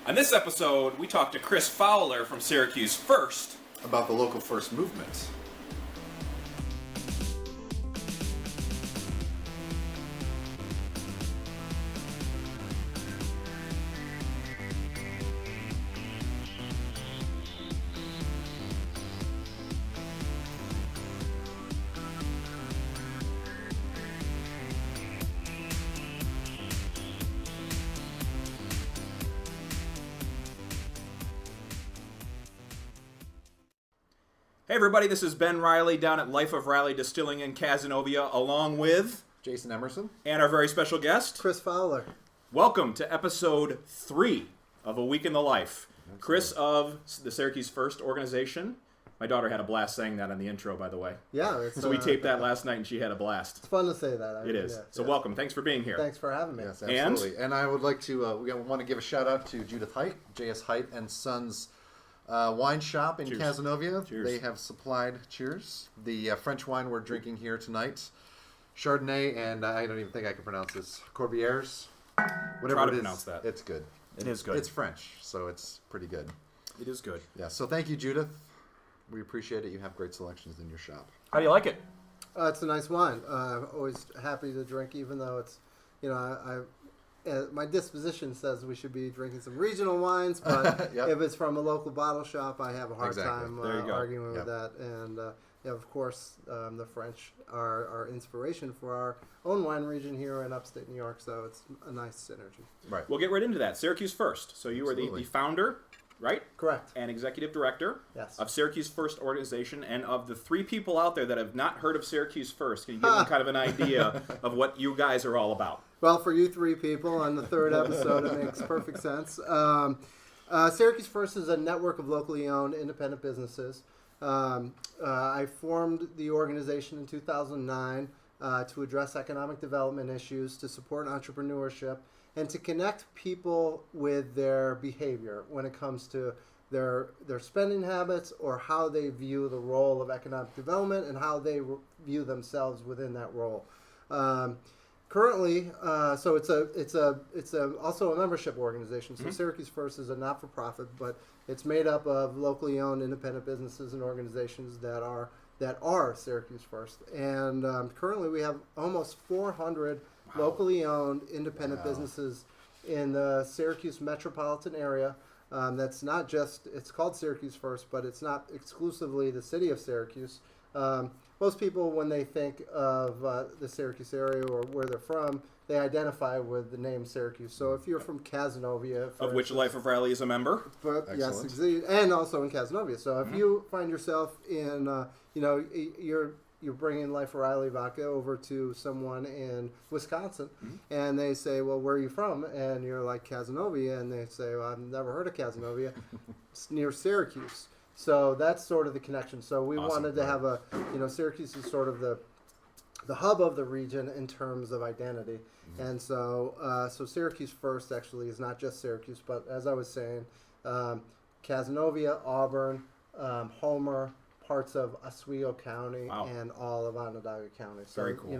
On this episode, we talked to Chris Fowler from Syracuse First about the local first movement. Hey everybody, this is Ben Riley down at Life of Riley Distilling in Cazenovia, along with Jason Emerson. And our very special guest, Chris Fowler. Welcome to episode 3 of A Week in the Life. Absolutely. Chris of the Syracuse First organization. My daughter had a blast saying that in the intro, by the way. Yeah. So we taped that last night and she had a blast. It's fun to say that. It is. So welcome. Thanks for being here. Thanks for having me. Yes, absolutely. And I would like to, we want to give a shout out to Judith Hight, J.S. Hight and Sons wine shop in Cazenovia. Cheers. They have supplied, cheers, the French wine we're drinking here tonight. Chardonnay, and I don't even think I can pronounce this. Corbières. Whatever Try to it is, pronounce that. It's good. It is good. It's French, so it's pretty good. It is good. Yeah, so thank you, Judith. We appreciate it. You have great selections in your shop. How do you like it? It's a nice wine. I'm always happy to drink, even though it's, my disposition says we should be drinking some regional wines, but Yep. if it's from a local bottle shop, I have a hard time arguing Yep. with that. And of course, the French are our inspiration for our own wine region here in upstate New York, so it's a nice synergy. Right. We'll get right into that. Syracuse First. So you are the founder, right? Correct. And executive director Yes. of Syracuse First organization. And of the 3 people out there that have not heard of Syracuse First, can you give them kind of an idea of what you guys are all about? Well, for you 3 people on the 3rd episode, it makes perfect sense. Syracuse First is a network of locally owned independent businesses. I formed the organization in 2009 to address economic development issues, to support entrepreneurship, and to connect people with their behavior when it comes to their spending habits or how they view the role of economic development and how they view themselves within that role. Currently, so it's also a membership organization. So Syracuse First is a not-for-profit, but it's made up of locally owned independent businesses and organizations that are Syracuse First. And currently, we have almost 400 locally owned independent businesses in the Syracuse metropolitan area. That's not just, it's called Syracuse First, but it's not exclusively the city of Syracuse. Most people, when they think of the Syracuse area or where they're from, they identify with the name Syracuse. So if you're from Cazenovia, of which Life of Riley is a member. But yes, and also in Cazenovia. So if you find yourself in, you're bringing Life of Riley vodka over to someone in Wisconsin, and they say, well, where are you from? And you're like, Cazenovia, and they say, well, I've never heard of Cazenovia. It's near Syracuse. So that's sort of the connection. So we wanted to have Syracuse is sort of the hub of the region in terms of identity. And so Syracuse First actually is not just Syracuse, but as I was saying, Cazenovia, Auburn, Homer, parts of Oswego County, and all of Onondaga County. So, very cool.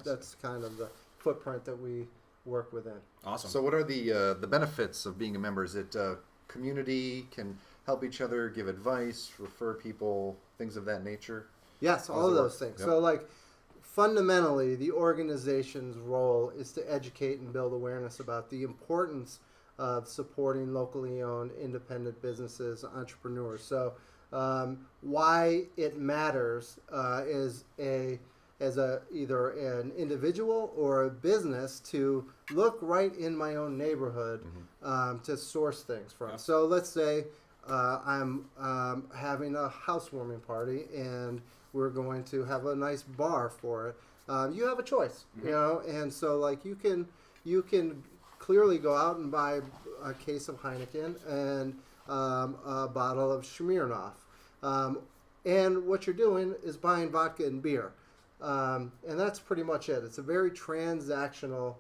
That's kind of the footprint that we work within. Awesome. So what are the benefits of being a member? Is it community, can help each other, give advice, refer people, things of that nature? Yes, all of those things. Yep. So fundamentally, the organization's role is to educate and build awareness about the importance of supporting locally owned independent businesses, entrepreneurs. So why it matters is either an individual or a business to look right in my own neighborhood to source things from. So let's say I'm having a housewarming party and we're going to have a nice bar for it. You have a choice, and so you can clearly go out and buy a case of Heineken and a bottle of Smirnoff. And what you're doing is buying vodka and beer. And that's pretty much it. It's a very transactional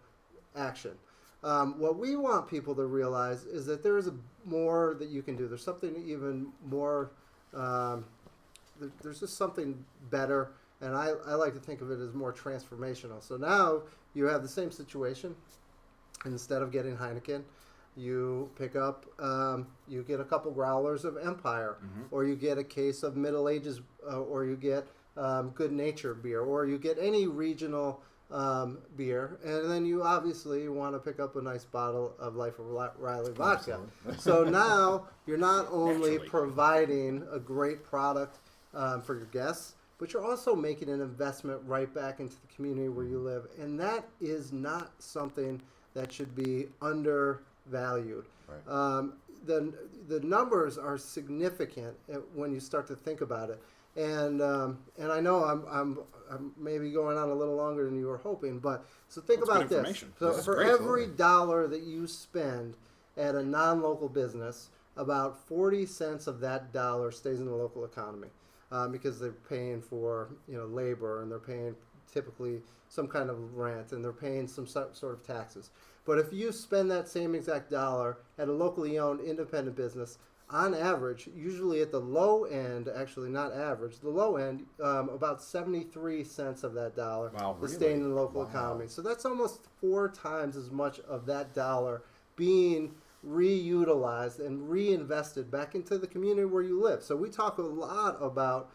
action. What we want people to realize is that there is more that you can do. There's something even more, there's just something better, and I like to think of it as more transformational. So now you have the same situation. Instead of getting Heineken, you pick up, you get a couple growlers of Empire, or you get a case of Middle Ages, or you get Good Nature beer, or you get any regional beer, and then you obviously want to pick up a nice bottle of Life of Riley vodka. So now you're not only providing a great product for your guests, but you're also making an investment right back into the community where you live, and that is not something that should be undervalued. Right. The numbers are significant when you start to think about it. And I know I'm maybe going on a little longer than you were hoping, but so think about this. So for every dollar that you spend at a non-local business, about 40 cents of that dollar stays in the local economy, because they're paying for labor, and they're paying typically some kind of rent, and they're paying some sort of taxes. But if you spend that same exact dollar at a locally owned independent business, on average, usually at the low end, actually not average, the low end, about 73 cents of that dollar is staying in the local economy. So that's almost 4 times as much of that dollar being reutilized and reinvested back into the community where you live. So we talk a lot about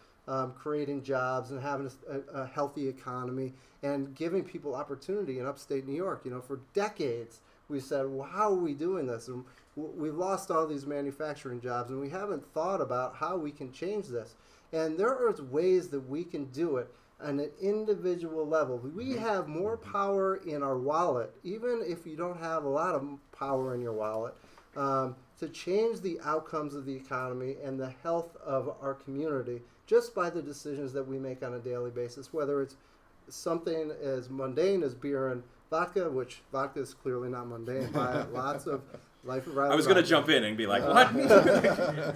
creating jobs and having a healthy economy and giving people opportunity in upstate New York. For decades we said, well, how are we doing this? And we've lost all these manufacturing jobs, and we haven't thought about how we can change this. And there are ways that we can do it on an individual level. We have more power in our wallet, even if you don't have a lot of power in your wallet, to change the outcomes of the economy and the health of our community just by the decisions that we make on a daily basis, whether it's something as mundane as beer and vodka, which vodka is clearly not mundane. Buy lots of Life of Riley. I was going to jump in and be like, what?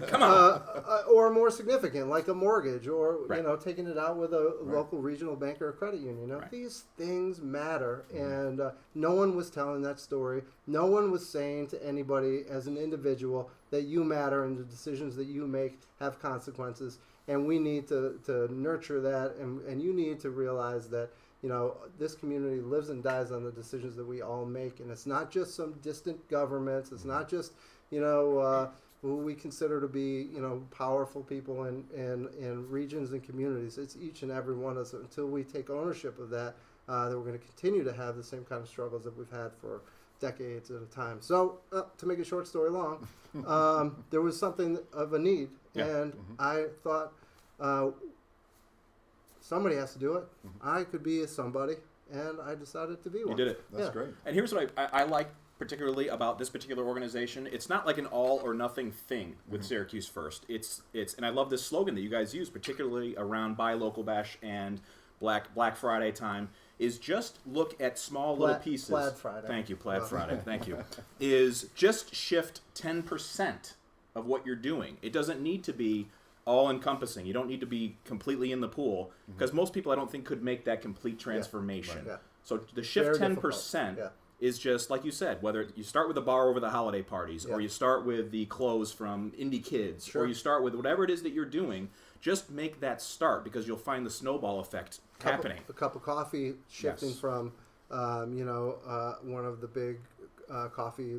Come on. Or more significant, like a mortgage, or taking it out with a local regional bank or a credit union. These things matter, and no one was telling that story. No one was saying to anybody as an individual that you matter and the decisions that you make have consequences. And we need to nurture that, and you need to realize that this community lives and dies on the decisions that we all make, and it's not just some distant governments. It's not just who we consider to be powerful people in regions and communities. It's each and every one of us. Until we take ownership of that, that we're going to continue to have the same kind of struggles that we've had for decades at a time. So to make a short story long, there was something of a need, and I thought, somebody has to do it. I could be a somebody, and I decided to be one. You did it. That's great. And here's what I like particularly about this particular organization. It's not like an all or nothing thing with Syracuse First. It's and I love this slogan that you guys use, particularly around Buy Local Bash and Black Friday time, is just look at small little pieces. Plaid Friday. Thank you, Plaid Friday. Thank you. Is just shift 10% of what you're doing. It doesn't need to be all-encompassing. You don't need to be completely in the pool, because most people, I don't think, could make that complete transformation. Yeah. So the shift 10% is just, like you said, whether you start with a bar over the holiday parties, or you start with the clothes from Indie Kids, or you start with whatever it is that you're doing, just make that start, because you'll find the snowball effect happening. A cup of coffee shifting from, one of the big coffee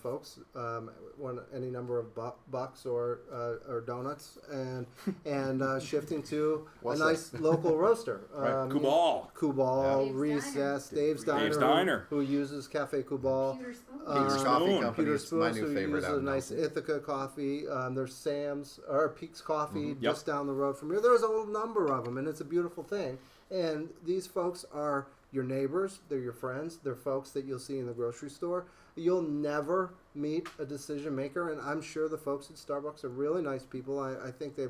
folks, any number of bucks or donuts, and shifting to a nice local roaster. Kubal, Recess, Dave's Diner, who uses Cafe Kubal. Pewter Coffee Company is my new who favorite. uses a nice Ithaca coffee. There's Sam's or Peaks Coffee just down the road from here. There's a number of them, and it's a beautiful thing. And these folks are your neighbors, they're your friends, they're folks that you'll see in the grocery store. You'll never meet a decision maker, and I'm sure the folks at Starbucks are really nice people. I think they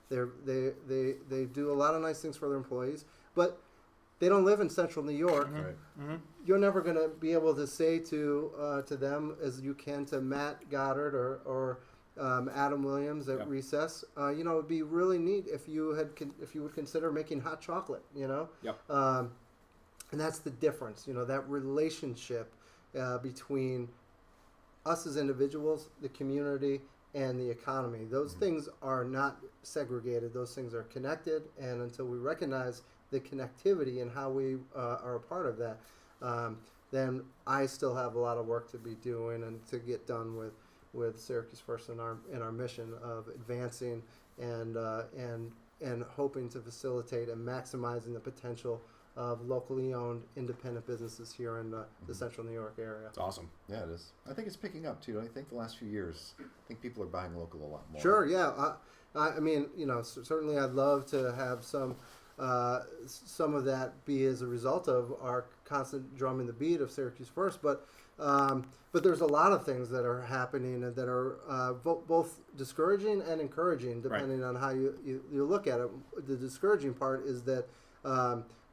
do a lot of nice things for their employees, but they don't live in central New York. You're never going to be able to say to them as you can to Matt Goddard or Adam Williams at Recess. It'd be really neat if you would consider making hot chocolate. And that's the difference. That relationship between us as individuals, the community, and the economy. Those things are not segregated. Those things are connected. And until we recognize the connectivity and how we are a part of that, then I still have a lot of work to be doing and to get done with Syracuse First in our mission of advancing and hoping to facilitate and maximizing the potential of locally owned independent businesses here in the central New York area. It's awesome. Yeah, it is. I think it's picking up too. I think the last few years, I think people are buying local a lot more. Sure, yeah. I mean, certainly I'd love to have some of that be as a result of our constant drumming the beat of Syracuse First, but there's a lot of things that are happening and that are both discouraging and encouraging, depending on how you look at it. The discouraging part is that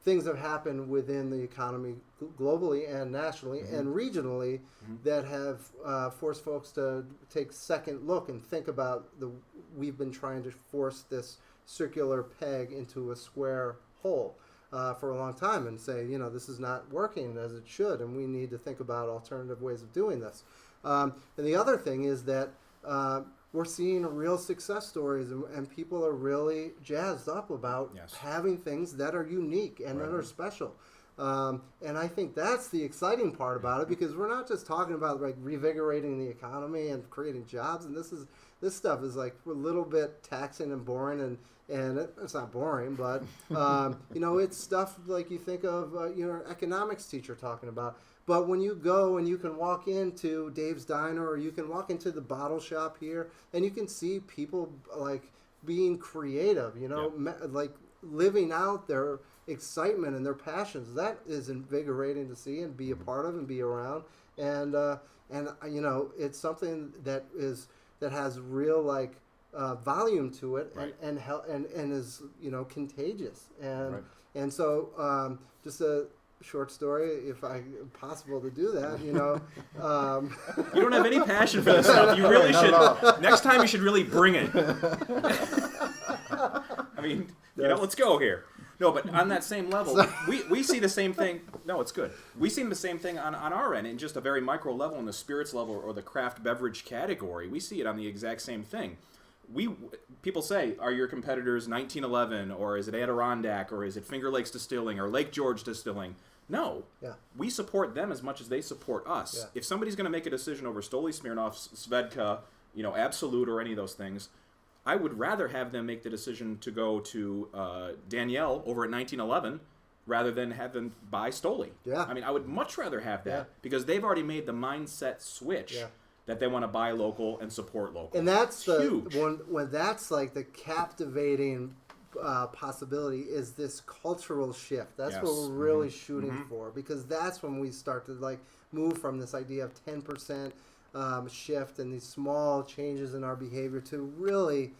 things have happened within the economy globally and nationally and regionally that have forced folks to take a second look and think about we've been trying to force this circular peg into a square hole for a long time and say, this is not working as it should, and we need to think about alternative ways of doing this. And the other thing is that we're seeing real success stories, and people are really jazzed up about having things that are unique and that are special. And I think that's the exciting part about it, because we're not just talking about like revigorating the economy and creating jobs, and this stuff is like a little bit taxing and boring, and it's not boring, but it's stuff like you think of your economics teacher talking about. But when you go and you can walk into Dave's Diner, or you can walk into the bottle shop here, and you can see people like being creative, like living out their excitement and their passions. That is invigorating to see and be a part of and be around. And it's something that has real like volume to it, and is contagious. And so just a short story, if possible to do that, You don't have any passion for this stuff. You really should. Next time you should really bring it. I mean, let's go here. No, but on that same level, we see the same thing. No, it's good. We see the same thing on our end, in just a very micro level, in the spirits level or the craft beverage category. We see it on the exact same thing. People say, are your competitors 1911, or is it Adirondack, or is it Finger Lakes Distilling, or Lake George Distilling? No. Yeah. We support them as much as they support us. Yeah. If somebody's going to make a decision over Stoli, Smirnoff, Svedka, Absolute, or any of those things, I would rather have them make the decision to go to Danielle over at 1911 rather than have them buy Stoli. Yeah. I mean, I would much rather have that because they've already made the mindset switch that they want to buy local and support local. And that's huge. When that's like the captivating possibility is this cultural shift. That's what we're really shooting for, because that's when we start to like move from this idea of 10% shift and these small changes in our behavior to really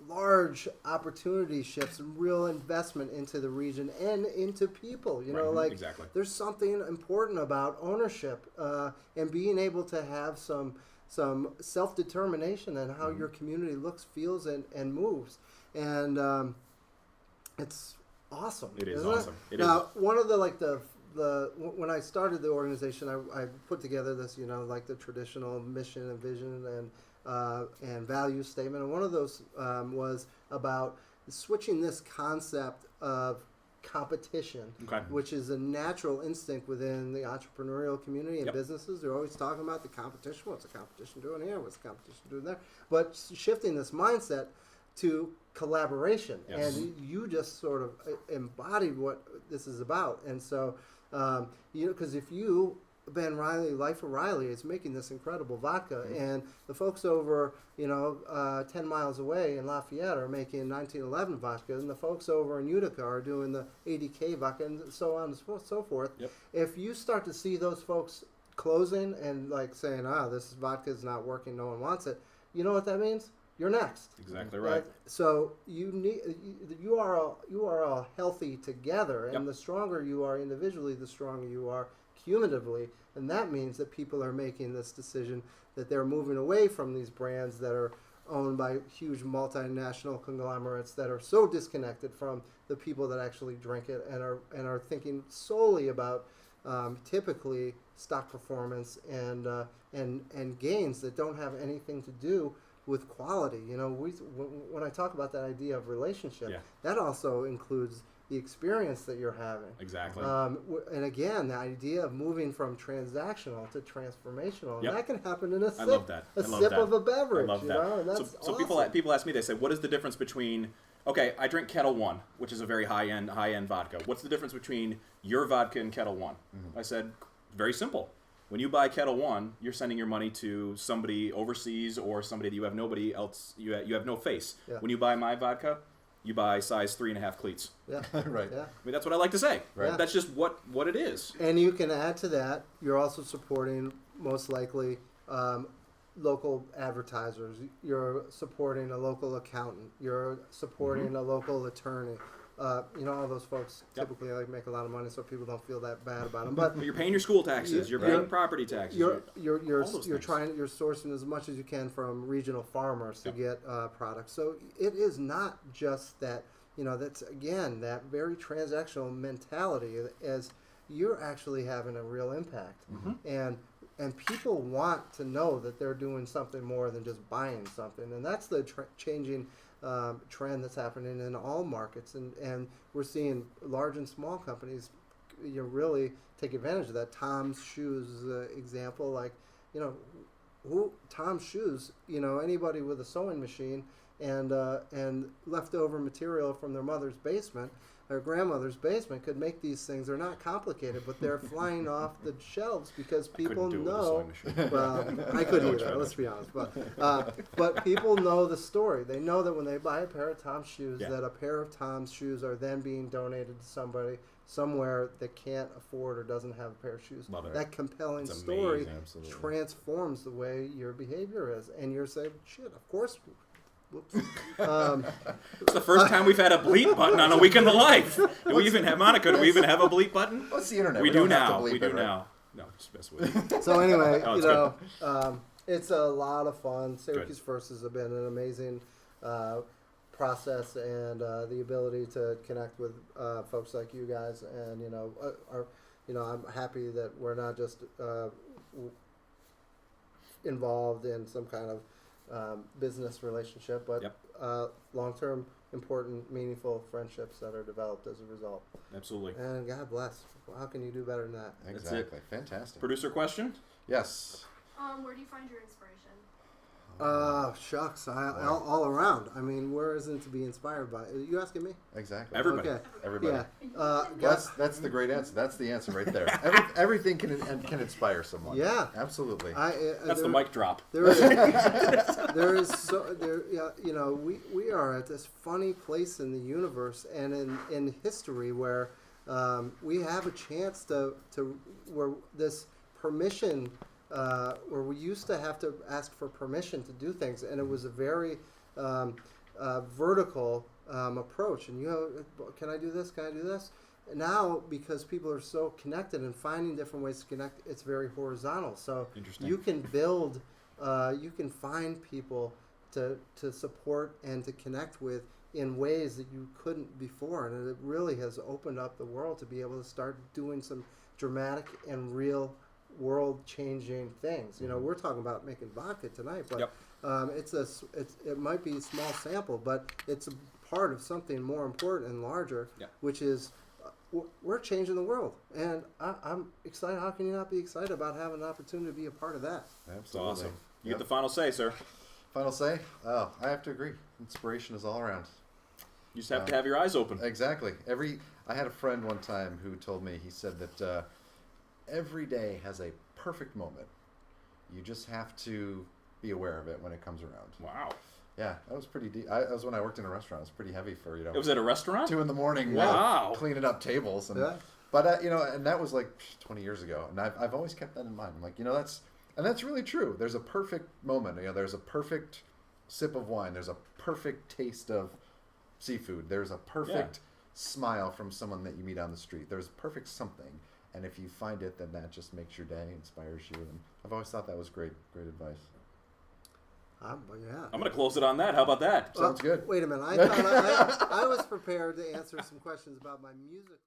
large opportunity shifts and real investment into the region and into people. Exactly. There's something important about ownership and being able to have some self-determination in how your community looks, feels, and moves. And it's awesome. It is isn't awesome. It now, one of the when I started the organization, I put together this, like the traditional mission and vision and value statement. And one of those was about switching this concept of competition, which is a natural instinct within the entrepreneurial community and businesses. They're always talking about the competition. What's the competition doing here? What's the competition doing there? But shifting this mindset to collaboration. Yes. And you just sort of embodied what this is about. And so, because if Ben Riley, Life of Riley, is making this incredible vodka, and the folks over, 10 miles away in Lafayette are making 1911 vodka, and the folks over in Utica are doing the 80K vodka, and so on and so forth. Yep. If you start to see those folks closing and like saying, this vodka is not working, no one wants it, you know what that means? You're next. Exactly right. So you are all healthy together, and the stronger you are individually, the stronger you are cumulatively, and that means that people are making this decision that they're moving away from these brands that are owned by huge multinational conglomerates that are so disconnected from the people that actually drink it and are thinking solely about typically stock performance and gains that don't have anything to do with quality. When I talk about that idea of relationship, that also includes the experience that you're having. Exactly. And again, the idea of moving from transactional to transformational, Yep. and that can happen in a sip, I love that. a sip of a beverage. I love that. You know? And that's so awesome. people ask me, they say, what is the difference between, okay, I drink Kettle One, which is a very high-end vodka. What's the difference between your vodka and Kettle One? I said, very simple. When you buy Kettle One, you're sending your money to somebody overseas or somebody that you have nobody else, you have no face. Yeah. When you buy my vodka, you buy size 3.5 cleats. Yeah. Right. Yeah. I mean, that's what I like to say. Right. Yeah. That's just what it is. And you can add to that, you're also supporting, most likely, local advertisers. You're supporting a local accountant. You're supporting a local attorney. All those folks Yep. typically make a lot of money, so people don't feel that bad about them. But But you're paying your school taxes. You're paying property taxes. you're all those things. sourcing as much as you can from regional farmers to get products. So it is not just that, that's again that very transactional mentality, as you're actually having a real impact, and people want to know that they're doing something more than just buying something, and that's the changing trend that's happening in all markets, and we're seeing large and small companies really take advantage of that. Tom's Shoes example, Tom's Shoes, anybody with a sewing machine and leftover material from their mother's basement or grandmother's basement could make these things. They're not complicated, but they're flying off the shelves because people know. Well, I couldn't either. Let's be honest, but people know the story. They know that when they buy a pair of Tom's shoes, that a pair of Tom's shoes are then being donated to somebody somewhere that can't afford or doesn't have a pair of shoes. Love it. That compelling It's story amazing. Absolutely. transforms the way your behavior is, and you're saying, "Shit, of course." Whoops. It's the first time we've had a bleep button on A Week in the Life. Do we even have, Monica, do we even have a bleep button? What's the internet? We do don't have to now. bleep We do it, right? now. No, just mess with it. So anyway, Oh, it's it's a lot of fun. Syracuse Versus has been an amazing process, and the ability to connect with folks like you guys, and I'm happy that we're not just involved in some kind of business relationship, but long-term, important, meaningful friendships that are developed as a result. Absolutely. And God bless. How can you do better than that? Exactly. Fantastic. Producer question? Yes. Where do you find your inspiration? Shucks, all around. I mean, where isn't to be inspired by? Are you asking me? Exactly. Everybody. Okay. Everybody. Yeah. That's the great answer. That's the answer right there. Everything can inspire someone. Yeah. Absolutely. That's the mic drop. We are at this funny place in the universe and in history where we have a chance to where this permission, where we used to have to ask for permission to do things, and it was a very vertical approach. And can I do this? Can I do this? Now, because people are so connected and finding different ways to connect, it's very horizontal. So you can build, you can find people to support and to connect with in ways that you couldn't before. And it really has opened up the world to be able to start doing some dramatic and real world-changing things. We're talking about making vodka tonight, but it might be a small sample, but it's a part of something more important and larger, which is we're changing the world, and I'm excited. How can you not be excited about having an opportunity to be a part of that? Absolutely. It's awesome. You get the final say, sir. Final say? Oh, I have to agree. Inspiration is all around. You just have to have your eyes open. Exactly. I had a friend one time who told me, he said that every day has a perfect moment. You just have to be aware of it when it comes around. Wow. Yeah, that was pretty deep. That was when I worked in a restaurant. It was pretty heavy for, It was at a restaurant? 2 a.m. Wow. Cleaning up tables. And, but, and that was like 20 years ago. And I've always kept that in mind. I'm like, that's really true. There's a perfect moment. There's a perfect sip of wine. There's a perfect taste of seafood. There's a perfect smile from someone that you meet on the street. There's perfect something. And if you find it, then that just makes your day, inspires you. And I've always thought that was great advice. I'm going to close it on that. How about that? Sounds good. Wait a minute. I thought I was prepared to answer some questions about my music.